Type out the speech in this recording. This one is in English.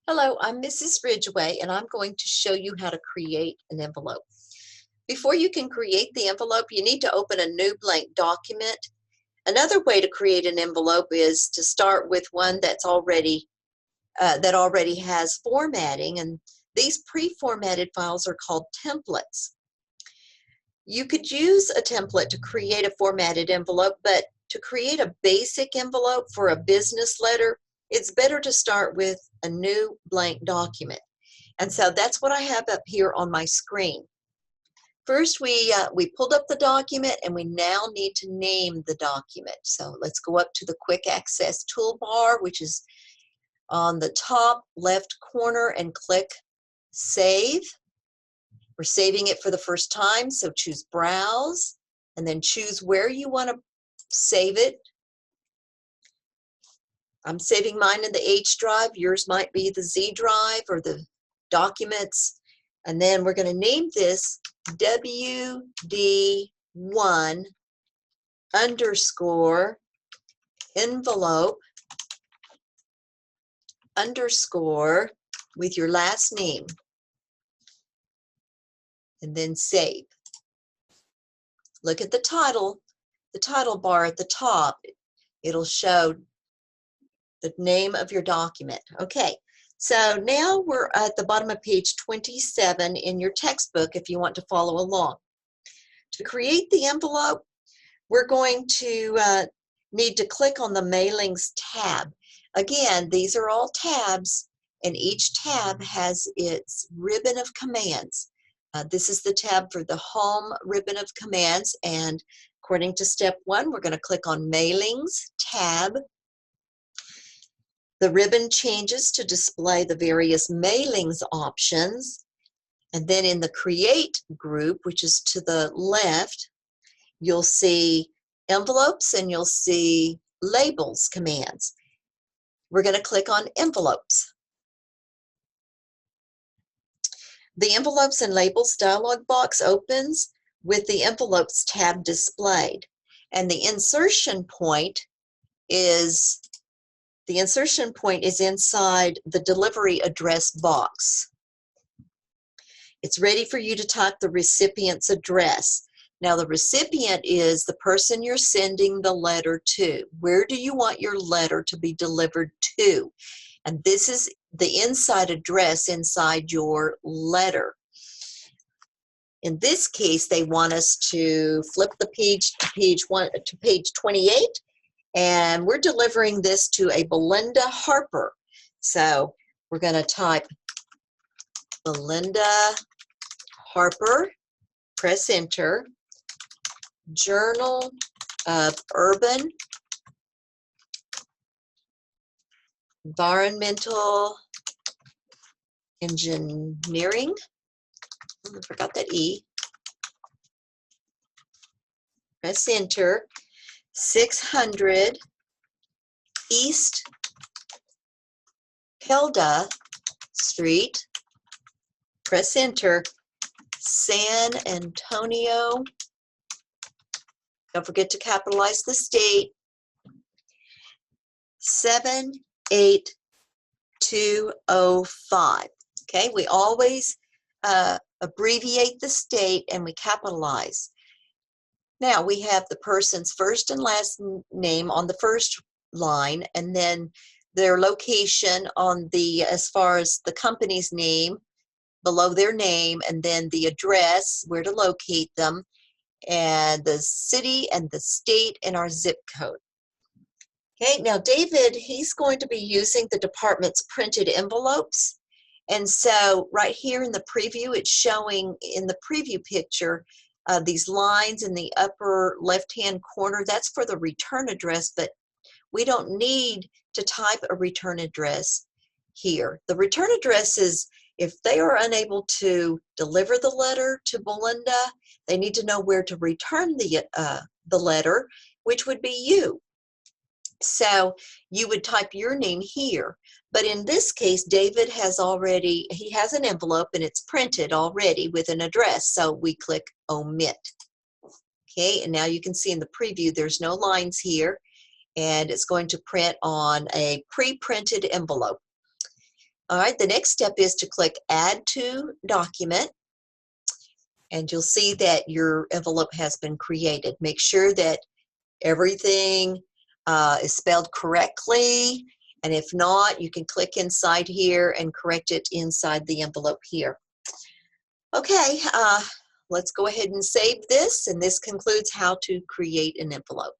Hello, I'm Mrs. Ridgway, and I'm going to show you how to create an envelope. Before you can create the envelope, you need to open a new blank document. Another way to create an envelope is to start with one that already has formatting, and these pre-formatted files are called templates. You could use a template to create a formatted envelope, but to create a basic envelope for a business letter, it's better to start with a new blank document. And so that's what I have up here on my screen. First, we pulled up the document, and we now need to name the document. So let's go up to the Quick Access toolbar, which is on the top left corner, and click Save. We're saving it for the first time, so choose Browse, and then choose where you want to save it. I'm saving mine in the H drive. Yours might be the Z drive or the documents. And then we're going to name this WD1 underscore envelope underscore with your last name, and then save. Look at the title bar at the top. It'll show the name of your document. Okay, so now we're at the bottom of page 27 in your textbook if you want to follow along. To create the envelope, we're going to need to click on the Mailings tab. Again, these are all tabs, and each tab has its ribbon of commands. This is the tab for the home ribbon of commands, and according to step 1, we're going to click on Mailings tab. The ribbon changes to display the various mailings options, and then in the Create group, which is to the left, you'll see envelopes and you'll see labels commands. We're going to click on envelopes. The envelopes and labels dialog box opens with the envelopes tab displayed, and the insertion point is inside the delivery address box. It's ready for you to type the recipient's address. Now, the recipient is the person you're sending the letter to. Where do you want your letter to be delivered to? And this is the inside address inside your letter. In this case, they want us to flip the page to page 28, and we're delivering this to a Belinda Harper. So we're going to type Belinda Harper, press enter, Journal of Urban Environmental Engineering. I forgot that E. Press enter. 600 East Helda Street. Press enter. San Antonio. Don't forget to capitalize the state. 78205. Okay, we always abbreviate the state and we capitalize. Now we have the person's first and last name on the first line, and then their location on the, as far as the company's name, below their name, and then the address, where to locate them, and the city and the state and our zip code. Okay, now David, he's going to be using the department's printed envelopes. And so right here in the preview, it's showing in the preview picture these lines in the upper left-hand corner. That's for the return address, but we don't need to type a return address here. The return address is if they are unable to deliver the letter to Belinda, they need to know where to return the letter, which would be you. So you would type your name here. But in this case, David has he has an envelope and it's printed already with an address. So we click Omit. Okay, and now you can see in the preview, there's no lines here, and it's going to print on a pre-printed envelope. All right, the next step is to click Add to Document, and you'll see that your envelope has been created. Make sure that everything is spelled correctly, and if not, you can click inside here and correct it inside the envelope here. Okay, let's go ahead and save this, and this concludes how to create an envelope.